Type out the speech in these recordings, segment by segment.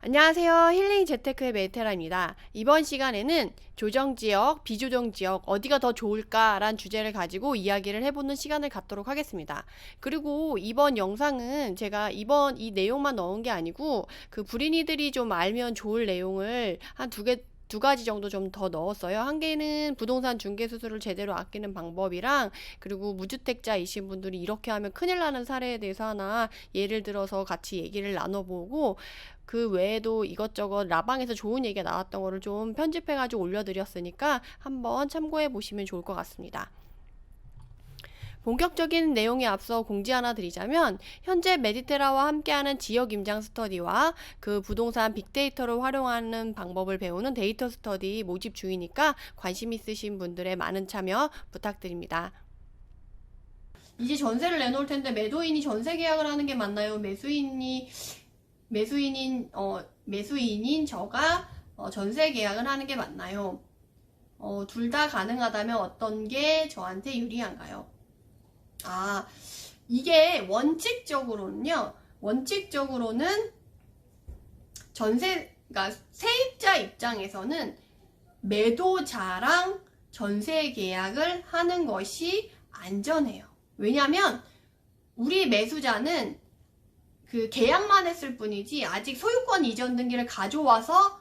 안녕하세요. 힐링 재테크의 메테라입니다. 이번 시간에는 조정지역, 비조정지역 어디가 더 좋을까라는 주제를 가지고 이야기를 해보는 시간을 갖도록 하겠습니다. 그리고 이번 영상은 제가 이번 이 내용만 넣은 게 아니고 그 불인이들이 좀 알면 좋을 내용을 한 두 가지 정도 좀 더 넣었어요. 한 개는 부동산 중개 수수료를 제대로 아끼는 방법이랑, 그리고 무주택자이신 분들이 이렇게 하면 큰일 나는 사례에 대해서 하나 예를 들어서 같이 얘기를 나눠보고, 그 외에도 이것저것 라방에서 좋은 얘기가 나왔던 거를 좀 편집해가지고 올려드렸으니까 한번 참고해 보시면 좋을 것 같습니다. 본격적인 내용에 앞서 공지 하나 드리자면, 현재 메디테라와 함께하는 지역 임장 스터디와 그 부동산 빅데이터를 활용하는 방법을 배우는 데이터 스터디 모집 중이니까 관심 있으신 분들의 많은 참여 부탁드립니다. 이제 전세를 내놓을 텐데 매도인이 전세 계약을 하는 게 맞나요? 매수인인 저가 전세 계약을 하는 게 맞나요? 둘 다 가능하다면 어떤 게 저한테 유리한가요? 이게 원칙적으로는 그러니까 세입자 입장에서는 매도자랑 전세 계약을 하는 것이 안전해요. 왜냐면 우리 매수자는 그 계약만 했을 뿐이지 아직 소유권 이전 등기를 가져와서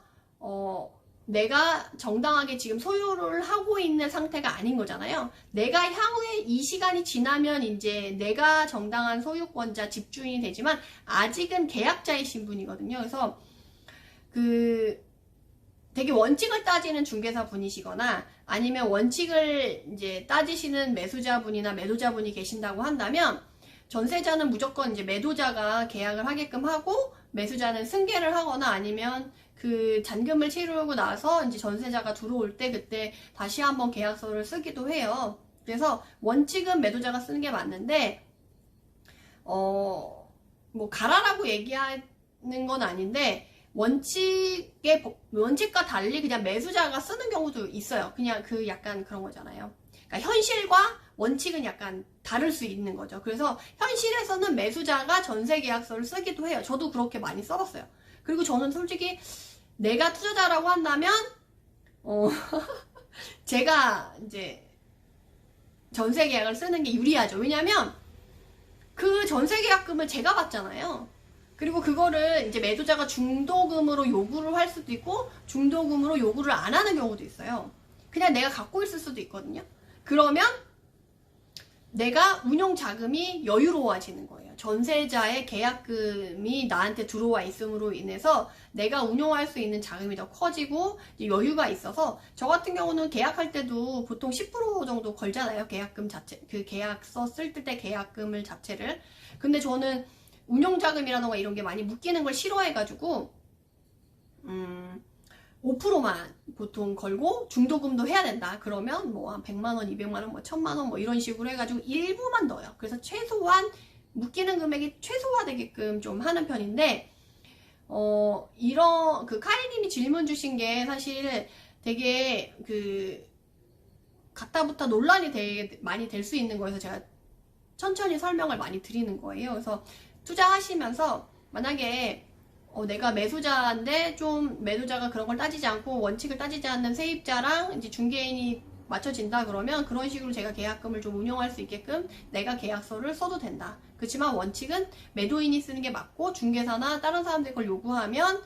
내가 정당하게 지금 소유를 하고 있는 상태가 아닌 거잖아요. 내가 향후에 이 시간이 지나면 이제 내가 정당한 소유권자 집주인이 되지만 아직은 계약자이신 분이거든요. 그래서 그 되게 원칙을 따지는 중개사 분이시거나 아니면 원칙을 이제 따지시는 매수자분이나 매도자분이 계신다고 한다면, 전세자는 무조건 이제 매도자가 계약을 하게끔 하고 매수자는 승계를 하거나 아니면 그 잔금을 치르고 나서 이제 전세자가 들어올 때 그때 다시 한번 계약서를 쓰기도 해요. 그래서 원칙은 매도자가 쓰는 게 맞는데 뭐 가라라고 얘기하는 건 아닌데 원칙과 달리 그냥 매수자가 쓰는 경우도 있어요. 그냥 그 약간 그런 거잖아요. 그러니까 현실과 원칙은 약간 다를 수 있는 거죠. 그래서 현실에서는 매수자가 전세 계약서를 쓰기도 해요. 저도 그렇게 많이 써봤어요. 그리고 저는 솔직히 내가 투자자라고 한다면 제가 이제 전세 계약을 쓰는 게 유리하죠. 왜냐면 그 전세 계약금을 제가 받잖아요. 그리고 그거를 이제 매도자가 중도금으로 요구를 할 수도 있고 중도금으로 요구를 안 하는 경우도 있어요. 그냥 내가 갖고 있을 수도 있거든요. 그러면 내가 운용 자금이 여유로워지는 거예요. 전세자의 계약금이 나한테 들어와 있음으로 인해서 내가 운용할 수 있는 자금이 더 커지고 여유가 있어서, 저 같은 경우는 계약할 때도 보통 10% 정도 걸잖아요. 계약금 자체, 그 계약서 쓸 때 계약금을 자체를. 근데 저는 운용 자금이라던가 이런 게 많이 묶이는 걸 싫어해가지고 5%만 보통 걸고 중도금도 해야 된다. 그러면 뭐 한 100만원, 200만원, 뭐 1000만원 뭐 이런 식으로 해가지고 일부만 넣어요. 그래서 최소한 묶이는 금액이 최소화되게끔 좀 하는 편인데, 이런 그 카이님이 질문 주신 게 사실 되게 그 갖다부터 논란이 되게 많이 될 수 있는 거여서 제가 천천히 설명을 많이 드리는 거예요. 그래서 투자하시면서 만약에 내가 매수자인데 좀 매도자가 그런 걸 따지지 않고 원칙을 따지지 않는 세입자랑 이제 중개인이 맞춰진다 그러면 그런 식으로 제가 계약금을 좀 운용할 수 있게끔 내가 계약서를 써도 된다. 그렇지만 원칙은 매도인이 쓰는 게 맞고, 중개사나 다른 사람들 걸 요구하면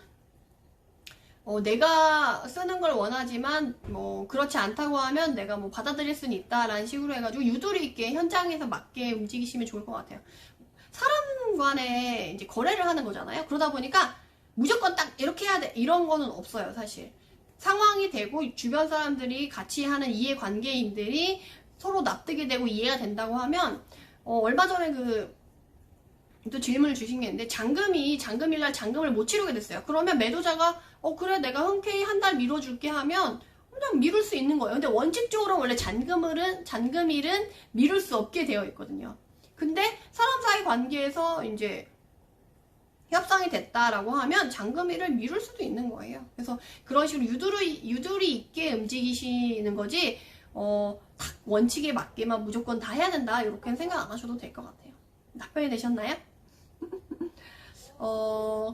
내가 쓰는 걸 원하지만 뭐 그렇지 않다고 하면 내가 뭐 받아들일 수는 있다라는 식으로 해가지고 유도리 있게 현장에서 맞게 움직이시면 좋을 것 같아요. 사람 간에 이제 거래를 하는 거잖아요. 그러다 보니까 무조건 딱 이렇게 해야 돼 이런 거는 없어요. 사실 상황이 되고 주변 사람들이 같이 하는 이해관계인들이 서로 납득이 되고 이해가 된다고 하면, 얼마 전에 또 질문을 주신 게 있는데, 잔금일날 잔금을 못 치르게 됐어요. 그러면 매도자가 그래 내가 흔쾌히 한 달 미뤄줄게 하면 그냥 미룰 수 있는 거예요. 근데 원칙적으로 원래 잔금일은 미룰 수 없게 되어 있거든요. 근데 사람 사이 관계에서 이제 협상이 됐다라고 하면 잔금일을 미룰 수도 있는 거예요. 그래서 그런 식으로 유두리 있게 움직이시는 거지, 딱 원칙에 맞게만 무조건 다 해야 된다 이렇게 생각 안 하셔도 될 것 같아요. 답변이 되셨나요?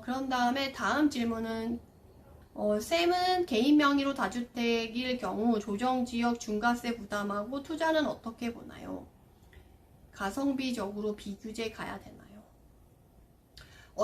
그런 다음에 다음 질문은 쌤은 개인 명의로 다주택일 경우 조정지역 중과세 부담하고 투자는 어떻게 보나요? 가성비적으로 비규제 가야 되나요?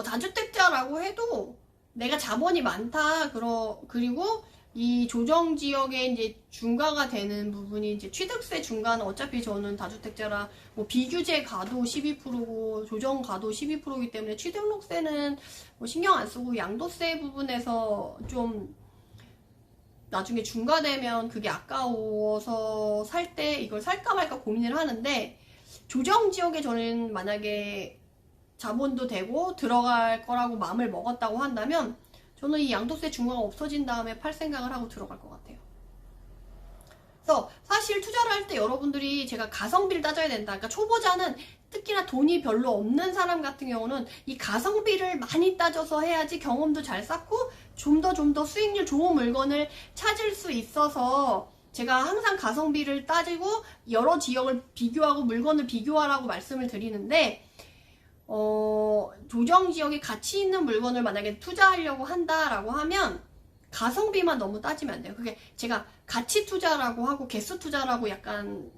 다주택자라고 해도 내가 자본이 많다, 그리고 이 조정지역에 이제 중과가 되는 부분이 이제 취득세 중과는 어차피 저는 다주택자라 뭐 비규제 가도 12%고 조정 가도 12%이기 때문에 취득록세는 뭐 신경 안 쓰고 양도세 부분에서 좀 나중에 중과되면 그게 아까워서 살 때 이걸 살까 말까 고민을 하는데, 조정지역에 저는 만약에 자본도 되고 들어갈 거라고 마음을 먹었다고 한다면 저는 이 양도세 중과가 없어진 다음에 팔 생각을 하고 들어갈 것 같아요. 그래서 사실 투자를 할 때 여러분들이 제가 가성비를 따져야 된다. 그러니까 초보자는 특히나 돈이 별로 없는 사람 같은 경우는 이 가성비를 많이 따져서 해야지 경험도 잘 쌓고 좀 더 수익률 좋은 물건을 찾을 수 있어서 제가 항상 가성비를 따지고 여러 지역을 비교하고 물건을 비교하라고 말씀을 드리는데, 조정지역에 가치 있는 물건을 만약에 투자하려고 한다라고 하면 가성비만 너무 따지면 안 돼요. 그게 제가 가치 투자라고 하고 개수 투자라고 약간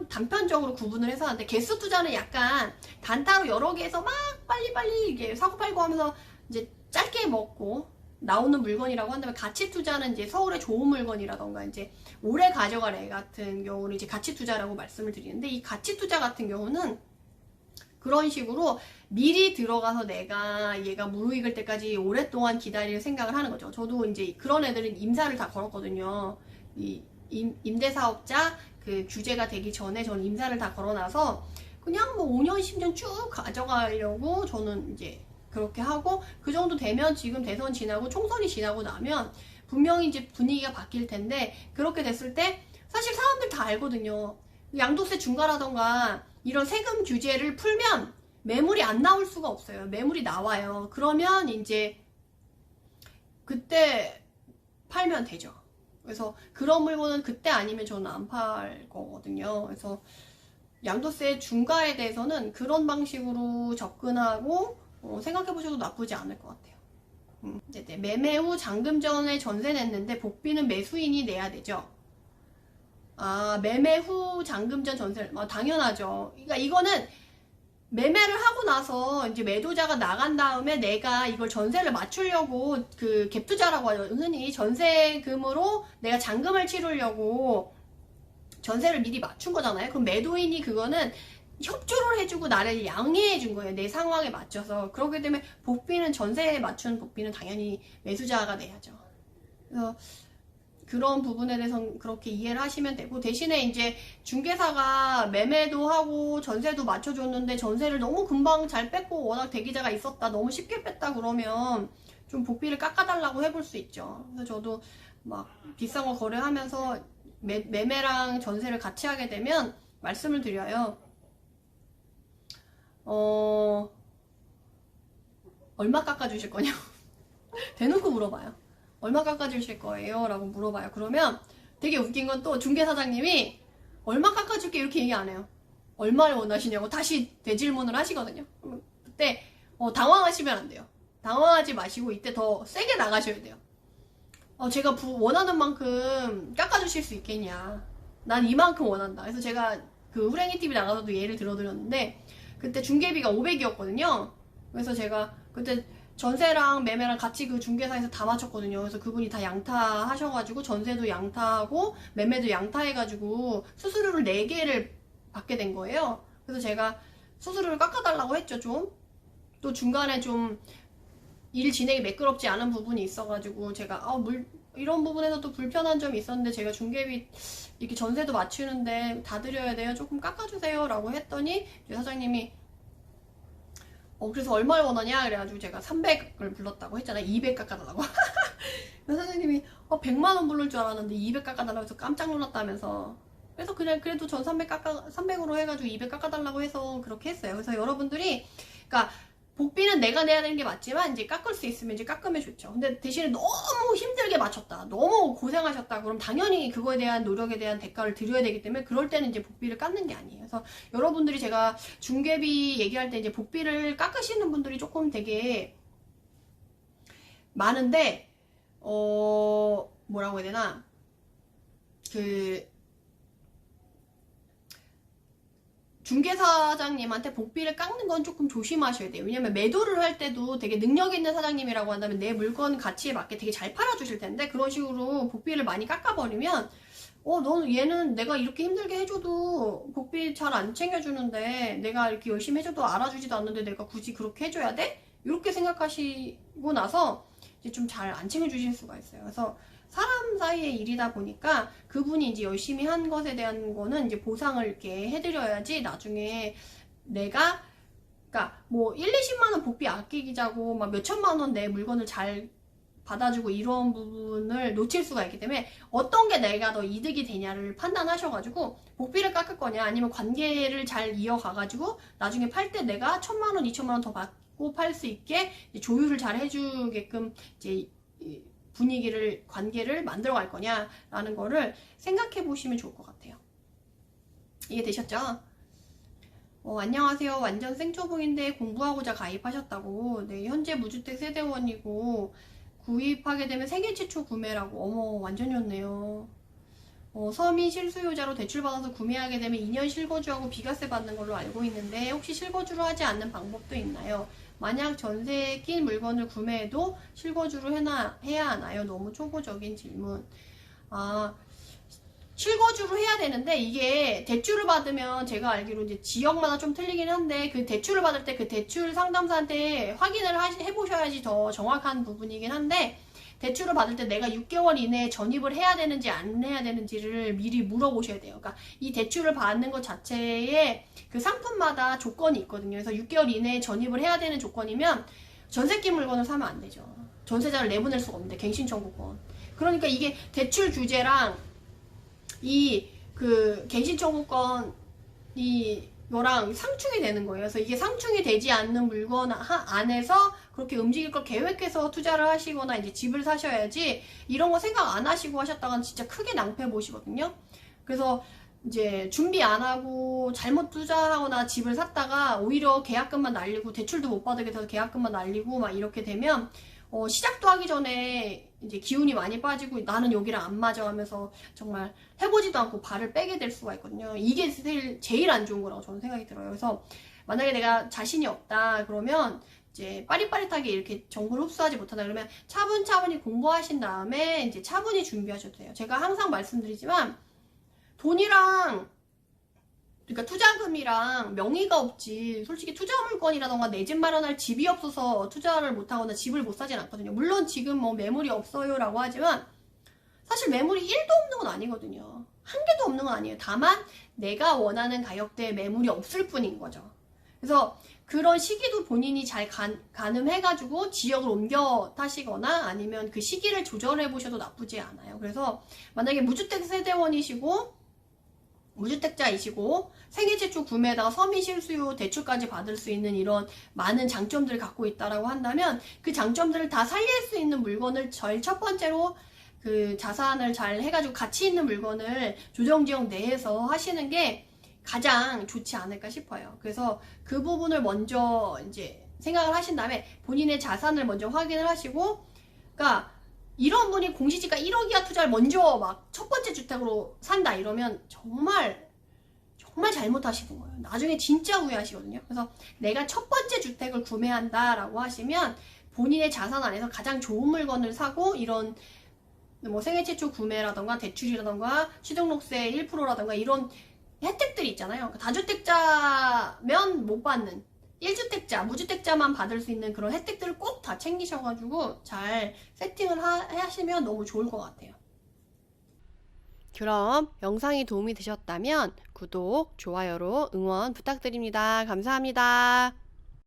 단편적으로 구분을 해서 하는데, 개수 투자는 약간 단타로 여러 개에서 막 빨리빨리 이게 사고팔고 하면서 이제 짧게 먹고 나오는 물건이라고 한다면, 가치 투자는 이제 서울의 좋은 물건이라던가 이제 오래 가져갈 애 같은 경우는 이제 가치 투자라고 말씀을 드리는데, 이 가치 투자 같은 경우는 그런 식으로 미리 들어가서 내가 얘가 무르익을 때까지 오랫동안 기다릴 생각을 하는 거죠. 저도 이제 그런 애들은 임사를 다 걸었거든요. 이 임대사업자 그 규제가 되기 전에 저는 임사를 다 걸어놔서 그냥 뭐 5년, 10년 쭉 가져가려고 저는 이제 그렇게 하고, 그 정도 되면 지금 대선 지나고 총선이 지나고 나면 분명히 이제 분위기가 바뀔 텐데, 그렇게 됐을 때 사실 사람들 다 알거든요. 양도세 중과라던가 이런 세금 규제를 풀면 매물이 안 나올 수가 없어요. 매물이 나와요. 그러면 이제 그때 팔면 되죠. 그래서 그런 물건은 그때 아니면 저는 안 팔 거거든요. 그래서 양도세 중과에 대해서는 그런 방식으로 접근하고 생각해 보셔도 나쁘지 않을 것 같아요. 네. 매매 후 잔금 전에 전세 냈는데 복비는 매수인이 내야 되죠. 매매 후 잔금 전 전세를, 당연하죠. 그러니까 이거는 매매를 하고 나서 이제 매도자가 나간 다음에 내가 이걸 전세를 맞추려고, 그 갭투자라고 하죠. 흔히 전세금으로 내가 잔금을 치르려고 전세를 미리 맞춘 거잖아요. 그럼 매도인이 그거는 협조를 해주고 나를 양해해 준 거예요. 내 상황에 맞춰서. 그렇기 때문에 복비는, 전세에 맞춘 복비는 당연히 매수자가 내야죠. 그래서 그런 부분에 대해서는 그렇게 이해를 하시면 되고, 대신에 이제 중개사가 매매도 하고 전세도 맞춰줬는데 전세를 너무 금방 잘 뺐고 워낙 대기자가 있었다, 너무 쉽게 뺐다 그러면 좀 복비를 깎아달라고 해볼 수 있죠. 그래서 저도 막 비싼 거 거래하면서 매매랑 전세를 같이 하게 되면 말씀을 드려요. 얼마 깎아주실 거냐고 대놓고 물어봐요. 얼마 깎아주실 거예요? 라고 물어봐요. 그러면 되게 웃긴 건 또 중개사장님이 얼마 깎아줄게 이렇게 얘기 안 해요. 얼마를 원하시냐고 다시 되질문을 하시거든요. 그때 당황하시면 안 돼요. 당황하지 마시고 이때 더 세게 나가셔야 돼요. 제가 원하는 만큼 깎아주실 수 있겠냐. 난 이만큼 원한다. 그래서 제가 그 후랭이TV 나가서도 예를 들어드렸는데, 그때 중개비가 500이었거든요. 그래서 제가 그때 전세랑 매매랑 같이 그 중개사에서 다 맞췄거든요. 그래서 그분이 다 양타하셔가지고 전세도 양타하고 매매도 양타해가지고 수수료를 4개를 받게 된 거예요. 그래서 제가 수수료를 깎아달라고 했죠. 좀 또 중간에 좀 일 진행이 매끄럽지 않은 부분이 있어가지고 제가 이런 부분에서도 불편한 점이 있었는데, 제가 중개비 이렇게 전세도 맞추는데 다 드려야 돼요, 조금 깎아주세요 라고 했더니 사장님이 그래서 얼마를 원하냐 그래가지고 제가 300을 불렀다고 했잖아요. 200 깎아달라고. 사장님이 100만원 부를 줄 알았는데 200 깎아달라고 해서 깜짝 놀랐다면서. 그래서 그냥 그래도 전 300으로 해가지고 200 깎아달라고 해서 그렇게 했어요. 그래서 여러분들이, 그러니까 복비는 내가 내야 되는 게 맞지만 이제 깎을 수 있으면 이제 깎으면 좋죠. 근데 대신에 너무 힘들게 맞췄다, 너무 고생하셨다, 그럼 당연히 그거에 대한 노력에 대한 대가를 드려야 되기 때문에 그럴 때는 이제 복비를 깎는 게 아니에요. 그래서 여러분들이 제가 중개비 얘기할 때 이제 복비를 깎으시는 분들이 조금 되게 많은데 뭐라고 해야 되나, 중개사장님한테 복비를 깎는 건 조금 조심하셔야 돼요. 왜냐면 매도를 할 때도 되게 능력 있는 사장님이라고 한다면 내 물건 가치에 맞게 되게 잘 팔아주실 텐데, 그런 식으로 복비를 많이 깎아버리면 너는 얘는 내가 이렇게 힘들게 해줘도 복비 잘 안 챙겨주는데, 내가 이렇게 열심히 해줘도 알아주지도 않는데 내가 굳이 그렇게 해줘야 돼? 이렇게 생각하시고 나서 이제 좀 잘 안 챙겨주실 수가 있어요. 그래서 사람 사이의 일이다 보니까 그분이 이제 열심히 한 것에 대한 거는 이제 보상을 이렇게 해드려야지, 나중에 내가, 그러니까 뭐 1, 20만 원 복비 아끼자고 막 몇천만 원 내 물건을 잘 받아주고 이런 부분을 놓칠 수가 있기 때문에, 어떤 게 내가 더 이득이 되냐를 판단하셔가지고 복비를 깎을 거냐, 아니면 관계를 잘 이어가가지고 나중에 팔 때 내가 1,000만 원, 2,000만 원 더 받고 팔 수 있게 조율을 잘 해주게끔 이제 분위기를, 관계를 만들어 갈 거냐라는 거를 생각해 보시면 좋을 것 같아요. 이해되셨죠? 안녕하세요. 완전 생초봉인데 공부하고자 가입하셨다고. 네, 현재 무주택 세대원이고 구입하게 되면 생애 최초 구매라고. 어머, 완전 좋네요. 서민 실수요자로 대출받아서 구매하게 되면 2년 실거주하고 비과세 받는 걸로 알고 있는데, 혹시 실거주로 하지 않는 방법도 있나요? 만약 전세에 낀 물건을 구매해도 실거주로 해야 하나요? 너무 초보적인 질문. 실거주로 해야 되는데, 이게 대출을 받으면 제가 알기로 이제 지역마다 좀 틀리긴 한데, 그 대출을 받을 때 그 대출 상담사한테 확인을 해보셔야지 더 정확한 부분이긴 한데, 대출을 받을 때 내가 6개월 이내에 전입을 해야 되는지 안 해야 되는지를 미리 물어보셔야 돼요. 그러니까 이 대출을 받는 것 자체에 그 상품마다 조건이 있거든요. 그래서 6개월 이내에 전입을 해야 되는 조건이면 전세 낀 물건을 사면 안 되죠. 전세자를 내보낼 수가 없는데, 갱신 청구권. 그러니까 이게 대출 규제랑 갱신 청구권 이거랑 상충이 되는 거예요. 그래서 이게 상충이 되지 않는 물건 안에서 그렇게 움직일 걸 계획해서 투자를 하시거나 이제 집을 사셔야지, 이런 거 생각 안 하시고 하셨다간 진짜 크게 낭패 보시거든요. 그래서 이제 준비 안 하고 잘못 투자하거나 집을 샀다가 오히려 계약금만 날리고 대출도 못 받게 돼서 계약금만 날리고 막 이렇게 되면 시작도 하기 전에 이제 기운이 많이 빠지고 나는 여기랑 안 맞아 하면서 정말 해보지도 않고 발을 빼게 될 수가 있거든요. 이게 제일 안 좋은 거라고 저는 생각이 들어요. 그래서 만약에 내가 자신이 없다 그러면 이제 빠릿빠릿하게 이렇게 정보를 흡수하지 못하다 그러면 차분차분히 공부하신 다음에 이제 차분히 준비하셔도 돼요. 제가 항상 말씀드리지만, 돈이랑, 그러니까 투자금이랑 명의가 없지, 솔직히 투자 물건이라던가 내 집 마련할 집이 없어서 투자를 못하거나 집을 못 사진 않거든요. 물론 지금 뭐 매물이 없어요 라고 하지만 사실 매물이 1도 없는 건 아니거든요. 한 개도 없는 건 아니에요. 다만 내가 원하는 가격대의 매물이 없을 뿐인 거죠. 그래서 그런 시기도 본인이 잘 가늠해가지고 지역을 옮겨 타시거나 아니면 그 시기를 조절해 보셔도 나쁘지 않아요. 그래서 만약에 무주택 세대원이시고 무주택자이시고 생애 최초 구매에다가 서민 실수요 대출까지 받을 수 있는 이런 많은 장점들을 갖고 있다라고 한다면, 그 장점들을 다 살릴 수 있는 물건을 제일 첫 번째로 그 자산을 잘 해가지고 가치 있는 물건을 조정지역 내에서 하시는 게 가장 좋지 않을까 싶어요. 그래서 그 부분을 먼저 이제 생각을 하신 다음에 본인의 자산을 먼저 확인을 하시고, 그러니까 이런 분이 공시지가 1억 이하 투자를 먼저 막 첫 번째 주택으로 산다 이러면 정말 잘못하시는 거예요. 나중에 진짜 후회하시거든요. 그래서 내가 첫 번째 주택을 구매한다 라고 하시면 본인의 자산 안에서 가장 좋은 물건을 사고, 이런 뭐 생애 최초 구매라던가 대출이라던가 취득록세 1%라던가 이런 혜택들이 있잖아요. 그러니까 다주택자면 못 받는, 1주택자, 무주택자만 받을 수 있는 그런 혜택들을 꼭 다 챙기셔가지고 잘 세팅을 하시면 너무 좋을 것 같아요. 그럼 영상이 도움이 되셨다면 구독, 좋아요로 응원 부탁드립니다. 감사합니다.